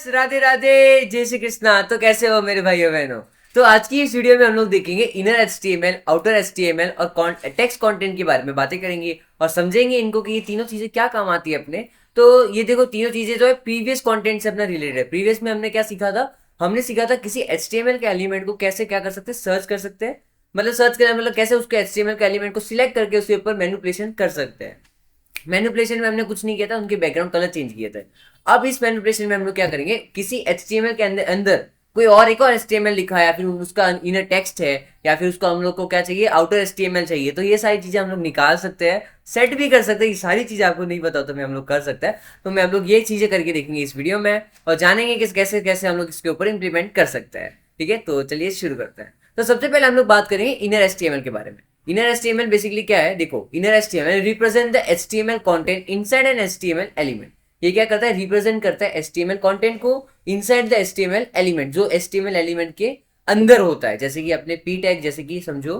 राधे राधे, जय श्री कृष्णा। तो कैसे हो मेरे भाइयों बहनों। तो आज की इस वीडियो में हम लोग देखेंगे इनर एचटीएमएल, आउटर एचटीएमएल और टेक्स्ट कंटेंट के बारे में बातें करेंगे और समझेंगे इनको कि ये तीनों चीजें क्या काम आती है अपने। तो ये देखो, तीनों चीजें जो है प्रीवियस कंटेंट से अपना रिलेटेड है। प्रीवियस में हमने क्या सीखा था? हमने सीखा था किसी एचटीएमएल के एलिमेंट को कैसे क्या कर सकते हैं, सर्च कर सकते हैं। मतलब सर्च करना मतलब कैसे उसके एचटीएमएल के एलिमेंट को सिलेक्ट करके उसके ऊपर मैनिपुलेशन कर सकते हैं। मैनिपुलेशन में हमने कुछ नहीं किया था, उनके बैकग्राउंड कलर चेंज किए थे। अब इस मैनिपुलेशन में हम लोग क्या करेंगे, किसी एचटीएमएल के अंदर कोई और एक और एचटीएमएल लिखा है या फिर उसका इनर टेक्स्ट है या फिर उसको हम लोग को क्या चाहिए, आउटर एचटीएमएल चाहिए। तो ये सारी चीजें हम लोग निकाल सकते हैं, सेट भी कर सकते हैं। ये सारी चीजें आपको नहीं पता तो मैं हम लोग कर सकते हैं। तो मैं हम लोग ये चीजें करके देखेंगे इस वीडियो में और जानेंगे कि कैसे कैसे हम लोग इसके ऊपर इंप्लीमेंट कर सकते हैं। ठीक है, तो चलिए शुरू करते हैं। तो सबसे पहले हम लोग बात करेंगे इनर एचटीएमएल के बारे में। इनर एचटीएमएल बेसिकली क्या है? देखो, inner HTML represent the HTML content inside N HTML element. ये क्या करता है? रिप्रेजेंट करता है एचटीएमएल कंटेंट को इनसाइड द एचटीएमएल एलिमेंट, जो एचटीएमएल एलिमेंट के अंदर होता है। जैसे कि अपने पी टैग, जैसे कि समझो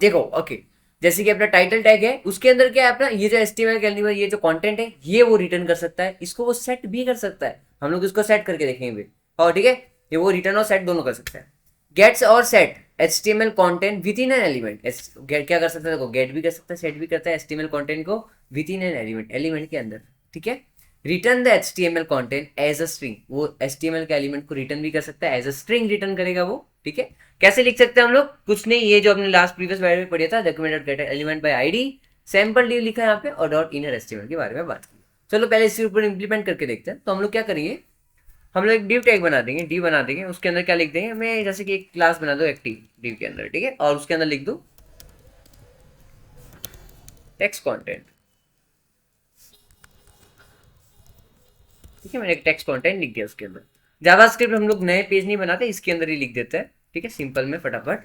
देखो ओके, जैसे कि अपना टाइटल टैग है, उसके अंदर क्या है अपना ये जो एचटीएमएल का एलिमेंट, ये जो कंटेंट है ये वो रिटर्न कर सकता है। इसको वो सेट भी कर सकता है। हम लोग इसको सेट करके देखेंगे। और ठीक है, ये वो रिटर्न और सेट दोनों कर सकता है। गेट्स और set HTML content within an element. Get क्या कर सकता है? देखो, गेट भी कर सकता है, सेट भी करता है एचटीएमएल कंटेंट को within an element, element के अंदर। ठीक है, return the HTML content as a string. वो एचटीएमएल के एलिमेंट को रिटर्न भी कर सकता है, एज अ स्ट्रिंग रिटर्न करेगा वो। ठीक है, कैसे लिख सकते हैं हम लोग? कुछ नहीं, ये जो हमने लास्ट प्रीवियस वीडियो में पढ़ा था, document gate element bye ID, sample D लिखा है यहाँ पे और डॉट इनर एचटीएमएल के बारे में बात की। चलो पहले इसके ऊपर इंप्लीमेंट करके देखते हैं। तो हम लोग क्या करेंगे, हम लोग एक डिव टैग बना देंगे, डी बना देंगे। उसके अंदर क्या लिख देंगे, मैं जैसे कि एक क्लास बना दो एक्टिव डिव के अंदर। ठीक है, और उसके अंदर लिख दो टेक्स्ट कंटेंट। ठीक है, मैंने एक टेक्स्ट कंटेंट लिख दिया उसके अंदर। जावास्क्रिप्ट हम लोग नए पेज नहीं बनाते, इसके अंदर ही लिख देते हैं। ठीक है, सिंपल में फटाफट।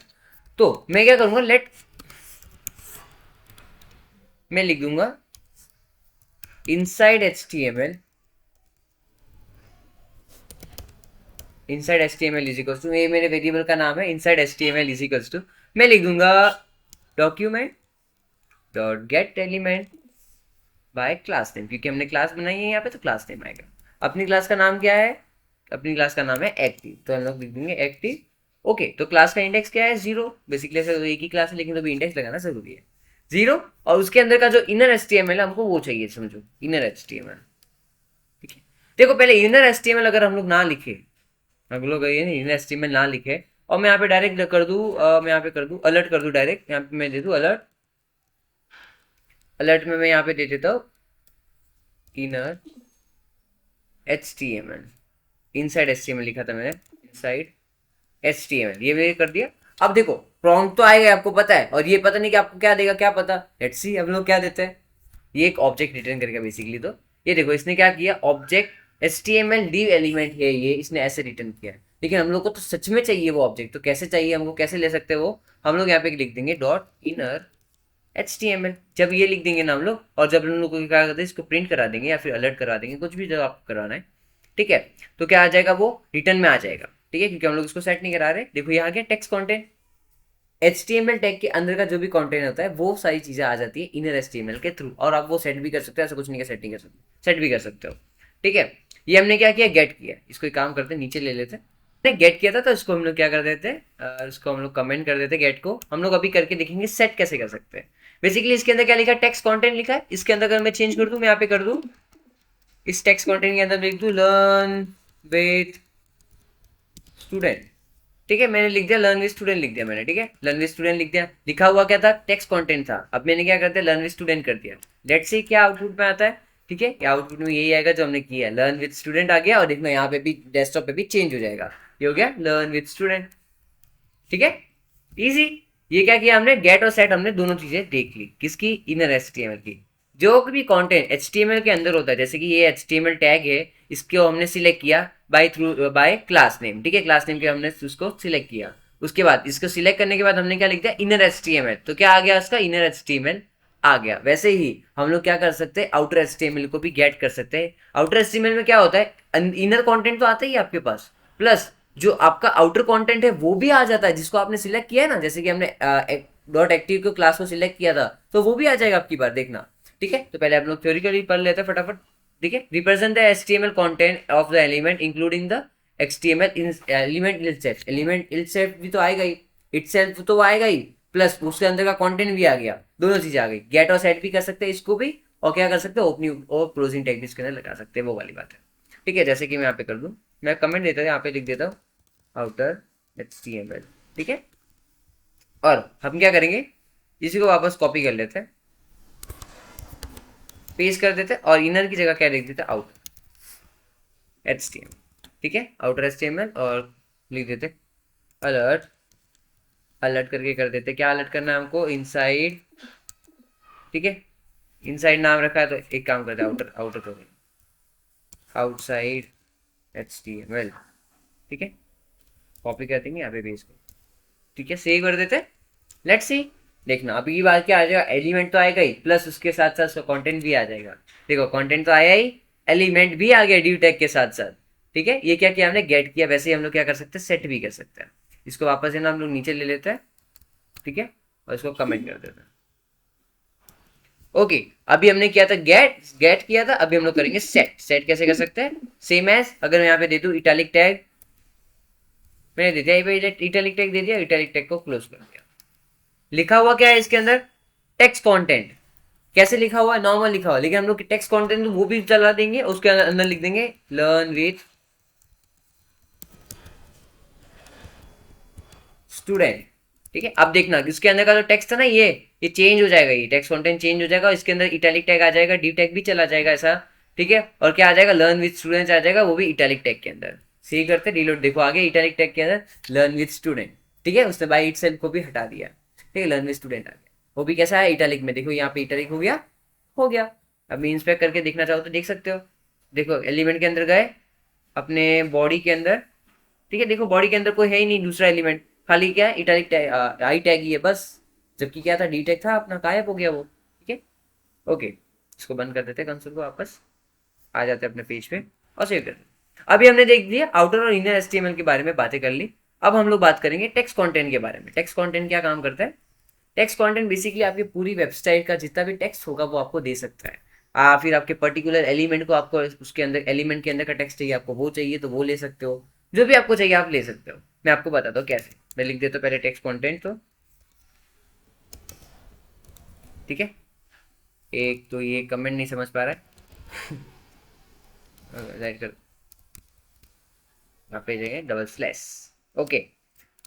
तो मैं क्या करूंगा, मैं लिख दूंगा inside HTML, inside HTML is equals to, ये मेरे वेरिएबल का नाम है, inside HTML is equals to, मैं लिख दूंगा document dot get element by class name, क्योंकि हमने क्लास बनाई है यहाँ पे तो क्लास नेम आएगा। अपनी क्लास का नाम क्या है? अपनी क्लास का नाम है एक्टिव, तो हम लोग लिख देंगे एक्टिव। ओके, तो क्लास का इंडेक्स क्या है? 0। बेसिकली ऐसे तो एक ही क्लास है लेकिन तो भी इंडेक्स लगाना जरूरी है 0। और उसके अंदर का जो इनर एचटीएमएल है हमको वो चाहिए, समझो इनर एचटीएमएल। ठीक है, देखो पहले इनर एचटीएमएल अगर हम लोग ना लिखे, हम लोग ये नहीं इनर एचटीएमएल ना लिखे और मैं यहाँ पे डायरेक्ट कर दूँ, मैं यहाँ पे कर दूँ अलर्ट कर दूँ डायरेक्ट, यहाँ पे मैं दे दूँ अलर्ट। अलर्ट में मैं यहाँ पे दे देता हूँ इनर एचटीएमएल, इनसाइड एचटीएमएल लिखा था मैंने, इनसाइड एचटीएमएल, ये मैंने कर दिया। अब देखो प्रॉम्प्ट तो आएगा, आपको पता है, और ये पता नहीं कि आपको क्या देगा, क्या पता। लेट्स सी हम लोग क्या देते हैं। ये एक ऑब्जेक्ट रिटर्न करेगा बेसिकली। तो ये देखो इसने क्या किया, ऑब्जेक्ट एचटीएमएल डिव एलिमेंट है ये, इसने ऐसे रिटर्न किया। लेकिन हम लोग को तो सच में चाहिए वो ऑब्जेक्ट, तो कैसे चाहिए हमको, कैसे ले सकते हैं वो? हम लोग यहाँ पे लिख देंगे डॉट इनर एचटीएमएल। जब ये लिख देंगे ना हम लोग, और जब हम लोग को क्या करते हैं, इसको प्रिंट करा देंगे या फिर अलर्ट करा देंगे, कुछ भी जब आपको कराना है। ठीक है, तो क्या आ जाएगा, वो रिटर्न में आ जाएगा। ठीक है, क्योंकि हम लोग इसको सेट नहीं करा रहे। देखो यहाँ आ गया टेक्स्ट कंटेंट। एचटीएमएल टैग के अंदर का जो भी कंटेंट होता है वो सारी चीजें आ जाती है इनर एचटीएमएल के थ्रू, और आप वो सेट भी कर सकते हो। ऐसा कुछ नहीं है सेट नहीं कर सकते, सेट भी कर सकते हो। ठीक है, ये हमने क्या किया, गेट किया। इसको एक काम करते हैं, नीचे ले लेते हैं। गेट किया था तो इसको हम लोग क्या कर देते हैं, इसको हम लोग कमेंट कर देते हैं। गेट को हम लोग अभी करके देखेंगे सेट कैसे कर सकते हैं। बेसिकली इसके अंदर क्या लिखा है, टेक्स्ट कंटेंट लिखा है। इसके अंदर अगर मैं चेंज कर दूं, मैं यहाँ पे कर दूं, इस टेक्स्ट कंटेंट के अंदर लिख दूं लर्न विथ स्टूडेंट। ठीक है, मैंने लिख दिया लर्न विद स्टूडेंट, लिख दिया मैंने। ठीक है, लर्न विद स्टूडेंट लिख दिया। लिखा हुआ क्या था, टेक्स्ट कंटेंट था। अब मैंने क्या कर दिया, लर्न विद स्टूडेंट कर दिया। लेट्स सी क्या आउटपुट में आता है। ठीक है, आउटपुट में यही आएगा जो हमने किया, लर्न विद स्टूडेंट आ गया। और देखना यहाँ पे भी डेस्कटॉप पे भी चेंज हो जाएगा, ये हो गया लर्न विद स्टूडेंट। ठीक है, इजी। ये क्या किया हमने, गेट और सेट हमने दोनों चीजें देख ली, किसकी, इनर एचटीएमएल की। जो भी कंटेंट एचटीएमएल के अंदर होता है, जैसे कि ये एचटीएमएल टैग है, इसको हमने सिलेक्ट किया बाय क्लास नेम। ठीक है, क्लास नेम के हमने उसको सिलेक्ट किया। उसके बाद इसको सिलेक्ट करने के बाद हमने क्या लिख दिया, इनर एचटीएमएल। तो क्या आ गया उसका, इनर एचटीएमएल आ गया। वैसे ही हम लोग क्या कर सकते हैं, आउटर एचटीएमएल को भी गेट कर सकते हैं। आउटर एचटीएमएल में क्या होता है, इनर कंटेंट तो आता ही है आपके पास, प्लस जो आपका आउटर कंटेंट है वो भी आ जाता है, जिसको आपने सिलेक्ट किया है ना। जैसे कि हमने डॉट एक्टिव को क्लास को सिलेक्ट किया था, तो वो भी आ जाएगा आपकी बार, देखना। ठीक है, तो पहले आप लोग थ्योरिकली पढ़ लेते हैं फटाफट। ठीक है, represent the HTML content of the element including the HTML element itself. Element itself भी तो आएगा ही, इटसेल्फ तो आएगा ही, प्लस उसके अंदर का कंटेंट भी आ गया, दोनों चीजें आ गई। गेट और सेट भी कर सकते हैं इसको भी, और क्या कर सकते हैं, ओपनिंग और क्लोजिंग टैग भी इसके अंदर लगा सकते हैं, वो वाली बात है। ठीक है, जैसे कि मैं यहाँ पे कर दूं, मैं कमेंट देता हूँ, यहाँ पे लिख देता हूँ आउटर एचटीएमएल। ठीक है, और हम क्या करेंगे, इसी को वापस कॉपी कर लेते हैं, पेस्ट कर देते हैं, और इनर की जगह क्या लिख देते हैं, आउटर एचटीएमएल। ठीक है, आउटर एचटीएमएल, और लिख देते अलर्ट, अलर्ट करके कर देते, क्या अलर्ट करना है हमको, इनसाइड। ठीक है, इनसाइड नाम रखा है तो एक काम करते हैं, आउटर आउटर करेंगे, आउटसाइड एचटीएमएल। ठीक है, कॉपी कर देंगे यहाँ पे पेस्ट कर। ठीक है, सेव कर देते, लेट्स सी। देखना अभी की बात क्या आ जाएगा, एलिमेंट तो आएगा ही, प्लस उसके साथ साथ उसका कंटेंट भी आ जाएगा। देखो कंटेंट तो आया ही, एलिमेंट भी आ गया ड्यू टैग के साथ साथ। ठीक है, ये क्या किया हमने, गेट किया। वैसे ही हम लोग क्या कर सकते हैं, सेट भी कर सकते हैं। इसको वापस है ना हम लोग नीचे ले लेते हैं। ठीक है, और इसको कमेंट कर देते हैं। ओके, अभी हमने किया था गेट, गेट किया था, अभी हम लोग करेंगे सेट। सेट कैसे कर सकते हैं, सेम एज, अगर मैं यहाँ पे दे दूं इटैलिक टैग, मैंने दे दिया इटैलिक टैग दे दिया, इटैलिक टैग को क्लोज कर दिया। लिखा हुआ क्या है इसके अंदर, टेक्स्ट कंटेंट। कैसे लिखा हुआ है, नॉर्मल लिखा हुआ, लेकिन हम लोग टेक्स्ट कंटेंट वो भी चला देंगे, उसके अंदर लिख देंगे लर्न विथ स्टूडेंट। ठीक है, अब देखना इसके अंदर का जो टेक्स्ट था ना, ये चेंज हो जाएगा, ये टेक्स्ट कंटेंट चेंज हो जाएगा, इसके अंदर इटैलिक टैग आ जाएगा, डी टैग भी चला जाएगा ऐसा। ठीक है, और क्या आ जाएगा, लर्न विथ स्टूडेंट्स आ जाएगा, वो भी इटैलिक टैग के अंदर। सी करते रिलोड, देखो आगे इटैलिक टैग के अंदर लर्न विथ स्टूडेंट। ठीक है, उसने बाई इटसेल्फ को भी हटा दिया। ठीक है, लर्न विथ स्टूडेंट आ गया, वो भी कैसा है, इटैलिक में। देखो यहाँ पे इटैलिक हो गया, हो गया। अब इंस्पेक्ट करके देखना चाहो तो देख सकते हो। देखो एलिमेंट के अंदर गए, अपने बॉडी के अंदर। ठीक है, देखो बॉडी के अंदर कोई है ही नहीं दूसरा एलिमेंट, खाली क्या है, इटैलिक टैग, आई टैग ही है बस। जबकि क्या था, डी टैग था अपना, गायब हो गया वो। ठीक है, ओके, इसको बंद कर देते हैं, कंसोल को, वापस आ जाते हैं अपने पेज पे और सेव कर देते हैं। अभी हमने देख लिया आउटर और इनर एचटीएमएल के बारे में बातें कर ली। अब हम लोग बात करेंगे टेक्स्ट कंटेंट के बारे में। टेक्स्ट कंटेंट क्या काम करता है, टेक्स्ट कंटेंट बेसिकली आपकी पूरी वेबसाइट का जितना भी टेक्स्ट होगा वो आपको दे सकता है। फिर आपके पर्टिकुलर एलिमेंट को, आपको उसके अंदर एलिमेंट के अंदर का टेक्स्ट चाहिए, आपको वो चाहिए तो वो ले सकते हो, जो भी आपको चाहिए आप ले सकते हो। मैं आपको बताता हूँ कैसे। मैं लिख देता हूँ पहले टेक्स्ट कंटेंट तो, ठीक है। एक तो ये कमेंट नहीं समझ पा रहा है राइट कर, यहाँ पे जाएंगे डबल स्लैश। ओके,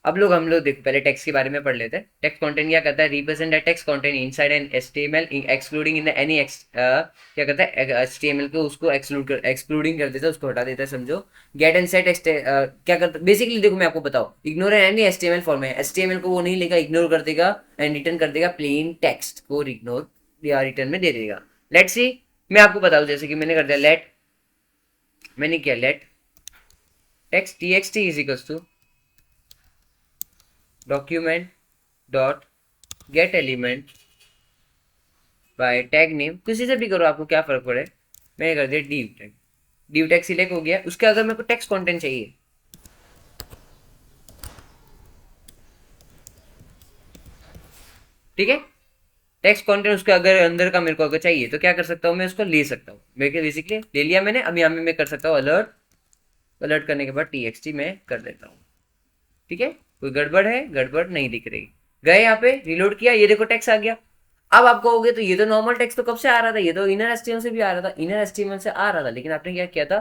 अब लोग हम लोग देखो पहले टेक्स्ट के बारे में पढ़ लेते हैं। टेक्स्ट कंटेंट क्या करता है, represent the text content inside N HTML excluding in the any क्या करता है, एचटीएमएल को उसको एक्सक्लूडिंग कर देता है, उसको हटा देता है, समझो। गेट एंड सेट क्या करता है बेसिकली, देखो मैं आपको बताऊं, इग्नोर एनी एचटीएमएल फॉर्म है, एचटीएमएल को वो नहीं लेगा, इग्नोर कर देगा एंड रिटर्न कर देगा प्लेन टेक्स्ट को, इग्नोर या रिटर्न में दे देगा। लेट्स सी, मैं आपको बताऊं, जैसे कि मैंने कर दिया लेट, मैंने किया let text txt is equals to document dot get element by tag name, किसी से भी करो, आपको क्या फर्क पड़े। मैंने कर दिया div tag, div tag select हो गया। उसके अगर मेरे को टेक्स्ट कंटेंट चाहिए, ठीक है, टेक्स्ट कंटेंट उसके अगर अंदर का मेरे को अगर चाहिए तो क्या कर सकता हूँ, मैं उसको ले सकता हूँ। मेरे बेसिकली ले लिया मैंने। अब यहाँ में मैं कर सकता हूँ अलर्ट, अलर्ट करने के बाद txt में कर देता हूँ। ठीक है, कोई गड़बड़ है, गड़बड़ नहीं दिख रही। गए यहाँ पे, रिलोड किया, ये देखो टेक्स्ट आ गया। अब आप कहोगे तो ये तो नॉर्मल टेक्स्ट तो कब से आ रहा था, ये तो इनर एचटीएमएल से भी आ रहा था, इनर एचटीएमएल से आ रहा था, लेकिन आपने क्या किया था,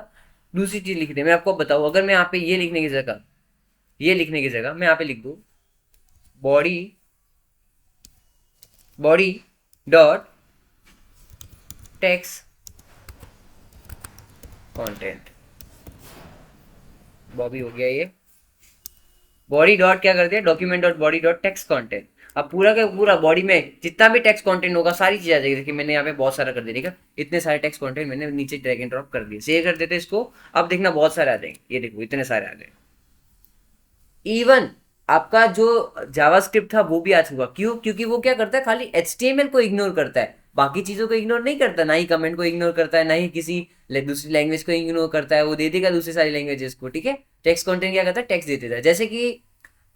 दूसरी चीज लिख दी। मैं आपको बताऊँ, अगर मैं यहाँ पे ये लिखने की जगह, ये लिखने की जगह मैं यहाँ पे लिख दूँ body, body dot text content, Bobby हो गया ये, बॉडी डॉट क्या कर दिया, document dot body dot text content. अब पूरा का पूरा बॉडी में जितना भी टेक्स्ट कंटेंट होगा सारी चीज आ जाएगी। देखिए मैंने यहाँ पे बहुत सारा कर दिया, ठीक है, इतने सारे टेक्स्ट कंटेंट मैंने नीचे ड्रैग एंड ड्रॉप कर दिए। सेव कर देते इसको, अब देखना बहुत सारे आ जाएंगे, ये देखो इतने सारे आ गए। इवन आपका जो जावास्क्रिप्ट था वो भी आ चुका। क्यों, क्योंकि वो क्या करता है, खाली एचटीएमएल को इग्नोर करता है, बाकी चीजों को इग्नोर नहीं करता, ना ही कमेंट को इग्नोर करता है, ना ही किसी दूसरी लैंग्वेज को इग्नोर करता है, वो दे देगा दूसरी सारी लैंग्वेजेस को। ठीक है, टेक्स्ट कंटेंट क्या करता है, टेक्स्ट दे देता है। जैसे कि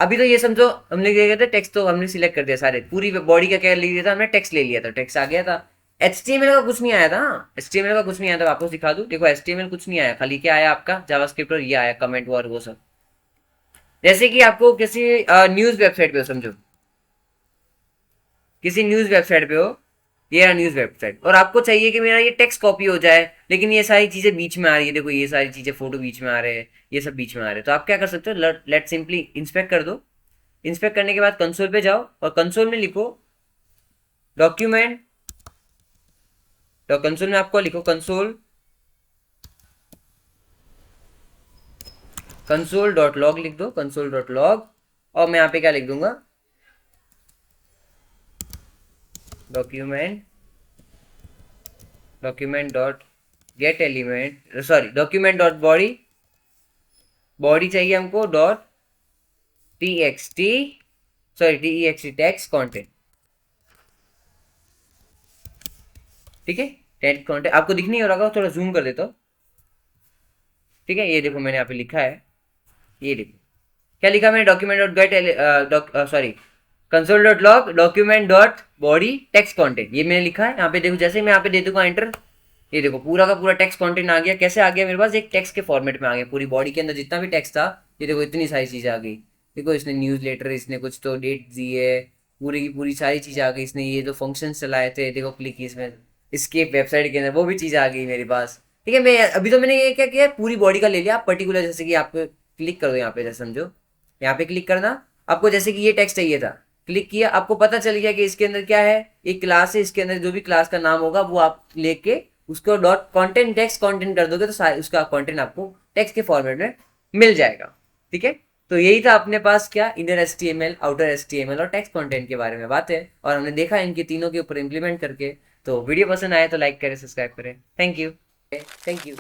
अभी तो ये समझो हमने क्या किया था, टेक्स्ट तो हमने सिलेक्ट कर दिया सारे, पूरी बॉडी का क्या ले लिया था हमने, टेक्स्ट ले लिया था, टेक्स्ट आ गया था। HTML का कुछ नहीं आया था, HTML का कुछ नहीं आया था, आपको दिखा दूं, देखो HTML कुछ नहीं आया, खाली क्या आया आपका जावास्क्रिप्ट और ये आया कमेंट और वो सब। जैसे कि आपको किसी न्यूज वेबसाइट पे हो, समझो किसी न्यूज वेबसाइट पे हो, ये रहा न्यूज वेबसाइट, और आपको चाहिए कि मेरा ये टेक्स्ट कॉपी हो जाए, लेकिन ये सारी चीजें बीच में आ रही है, देखो ये सारी चीजें फोटो बीच में आ रहे हैं, ये सब बीच में आ रहे हैं, तो आप क्या कर सकते हो, लेट सिंपली इंस्पेक्ट कर दो। इंस्पेक्ट करने के बाद कंसोल पे जाओ और कंसोल में लिखो डॉक्यूमेंट, तो कंसोल में आपको लिखो कंसोल कंसोल डॉट लॉग लिख दो, कंसोल डॉट लॉग, और मैं यहाँ पे क्या लिख दूंगा, document document dot get element, sorry document dot body, body चाहिए हमको dot T x T, sorry T E x T text content, ठीक है। टेक्स्ट कॉन्टेंट आपको दिख नहीं हो रहा, थोड़ा जूम कर देता हूँ, ठीक है। ये देखो मैंने यहाँ पे लिखा है, ये देखो क्या लिखा मैंने, document dot gate, sorry console dot log document dot body text content, ये मैंने लिखा है यहाँ पे। देखो जैसे ही मैं यहाँ पे दे दूंगा एंटर, ये देखो पूरा का पूरा टेक्स्ट कंटेंट आ गया। कैसे आ गया मेरे पास, एक टेक्स्ट के फॉर्मेट में आ गया, पूरी बॉडी के अंदर जितना भी टेक्स्ट था, ये देखो इतनी सारी चीजें आ गई। देखो इसने न्यूज लेटर, इसने कुछ तो डेट दी है, पूरी की पूरी सारी चीजें आ गई। इसने ये जो फंक्शन चलाए थे, देखो क्लिक की इसमें, इसके वेबसाइट के अंदर वो भी चीजें आ गई मेरे पास, ठीक है। मैं अभी तो मैंने ये क्या किया, पूरी बॉडी का ले लिया। आप पर्टिकुलर जैसे कि आप क्लिक कर दो यहाँ पे, जैसे समझो यहाँ पे क्लिक करना, आपको जैसे कि ये टेक्स्ट चाहिए था, क्लिक किया, आपको पता चल गया कि इसके अंदर क्या है, एक क्लास है, इसके अंदर जो भी क्लास का नाम होगा वो आप लेके उसको डॉट कंटेंट टेक्स्ट कंटेंट कर दोगे, तो उसका कंटेंट आपको टेक्स्ट के फॉर्मेट में मिल जाएगा, ठीक है। तो यही था अपने पास क्या, इनर एचटीएमएल, आउटर एचटीएमएल और टेक्स्ट कंटेंट के बारे में बात है, और हमने देखा इनके तीनों के ऊपर इंप्लीमेंट करके। तो वीडियो पसंद आए तो लाइक करें, सब्सक्राइब करें। Thank you, thank you.